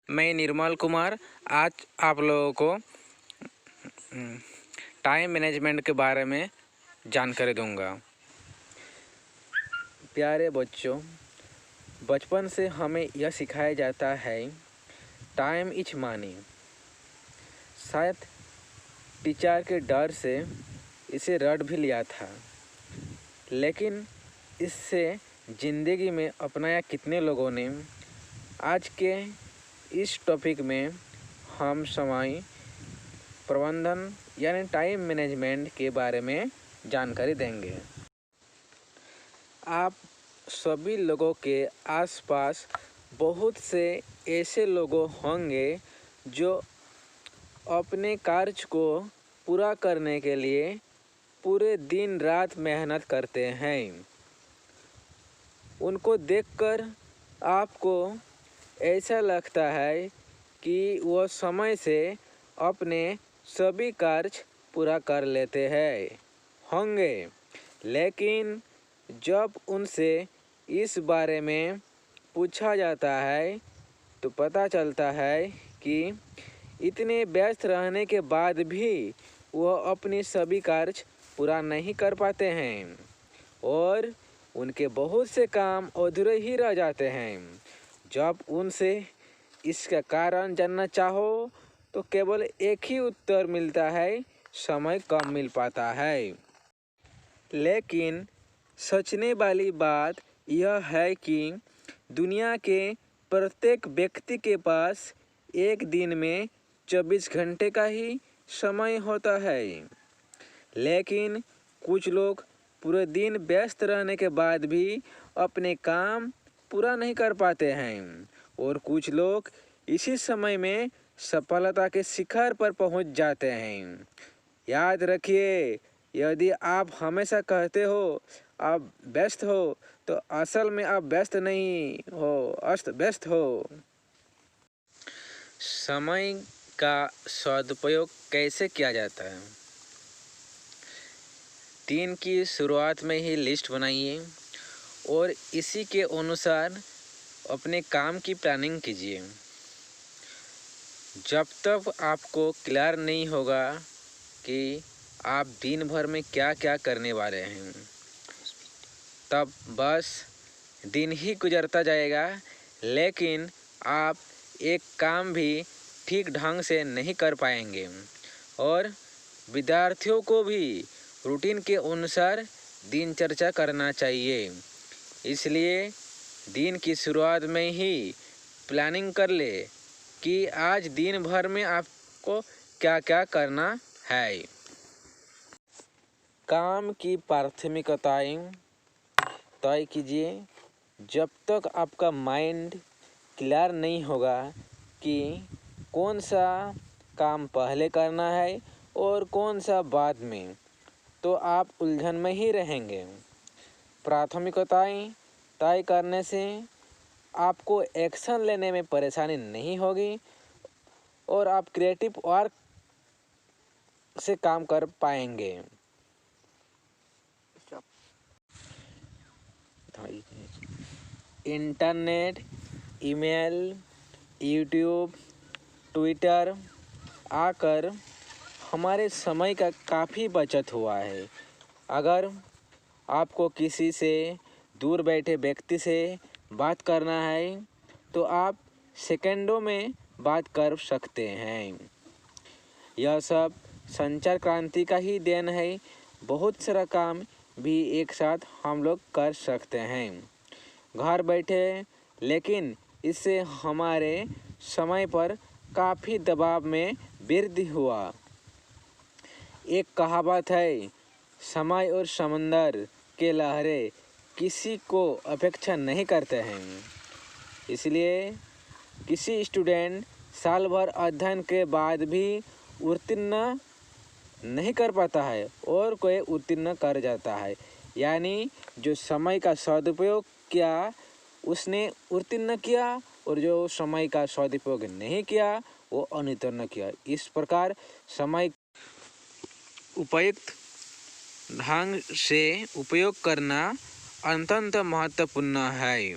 मैं निर्मल कुमार आज आप लोगों को टाइम मैनेजमेंट के बारे में जानकारी दूंगा। प्यारे बच्चों, बचपन से हमें यह सिखाया जाता है टाइम इज मनी। शायद टीचर के डर से इसे रट भी लिया था, लेकिन इससे ज़िंदगी में अपनाया कितने लोगों ने। आज के इस टॉपिक में हम समय प्रबंधन यानी टाइम मैनेजमेंट के बारे में जानकारी देंगे। आप सभी लोगों के आसपास बहुत से ऐसे लोग होंगे जो अपने कार्य को पूरा करने के लिए पूरे दिन रात मेहनत करते हैं। उनको देखकर आपको ऐसा लगता है कि वह समय से अपने सभी कार्य पूरा कर लेते हैं होंगे, लेकिन जब उनसे इस बारे में पूछा जाता है तो पता चलता है कि इतने व्यस्त रहने के बाद भी वह अपनी सभी कार्य पूरा नहीं कर पाते हैं और उनके बहुत से काम अधूरे ही रह जाते हैं। जब उनसे इसका कारण जानना चाहो तो केवल एक ही उत्तर मिलता है, समय कम मिल पाता है। लेकिन सोचने वाली बात यह है कि दुनिया के प्रत्येक व्यक्ति के पास एक दिन में 24 घंटे का ही समय होता है, लेकिन कुछ लोग पूरे दिन व्यस्त रहने के बाद भी अपने काम पूरा नहीं कर पाते हैं और कुछ लोग इसी समय में सफलता के शिखर पर पहुंच जाते हैं। याद रखिए, यदि आप हमेशा कहते हो आप व्यस्त हो तो असल में आप व्यस्त नहीं हो, अस्त व्यस्त हो। समय का सदुपयोग कैसे किया जाता है? दिन की शुरुआत में ही लिस्ट बनाइए और इसी के अनुसार अपने काम की प्लानिंग कीजिए। जब तक आपको क्लियर नहीं होगा कि आप दिन भर में क्या क्या करने वाले हैं, तब बस दिन ही गुजरता जाएगा, लेकिन आप एक काम भी ठीक ढंग से नहीं कर पाएंगे। और विद्यार्थियों को भी रूटीन के अनुसार दिनचर्या करना चाहिए। इसलिए दिन की शुरुआत में ही प्लानिंग कर ले कि आज दिन भर में आपको क्या क्या करना है। काम की प्राथमिकताएं तय कीजिए। जब तक आपका माइंड क्लियर नहीं होगा कि कौन सा काम पहले करना है और कौन सा बाद में, तो आप उलझन में ही रहेंगे। प्राथमिकताएं तय करने से आपको एक्शन लेने में परेशानी नहीं होगी और आप क्रिएटिव वर्क से काम कर पाएंगे। इंटरनेट, ईमेल, यूट्यूब, ट्विटर आकर हमारे समय का काफ़ी बचत हुआ है। अगर आपको किसी से दूर बैठे व्यक्ति से बात करना है तो आप सेकंडों में बात कर सकते हैं। यह सब संचार क्रांति का ही देन है। बहुत सारा काम भी एक साथ हम लोग कर सकते हैं घर बैठे, लेकिन इससे हमारे समय पर काफ़ी दबाव में वृद्धि हुआ। एक कहावत है, समय और समंदर के लहरें किसी को अपेक्षा नहीं करते हैं। इसलिए किसी स्टूडेंट साल भर अध्ययन के बाद भी उत्तीर्ण नहीं कर पाता है और कोई उत्तीर्ण कर जाता है। यानी जो समय का सदुपयोग किया उसने उत्तीर्ण किया और जो समय का सदुपयोग नहीं किया वो अनुत्तीर्ण किया। इस प्रकार समय उपयुक्त ढंग से उपयोग करना अत्यंत महत्वपूर्ण है।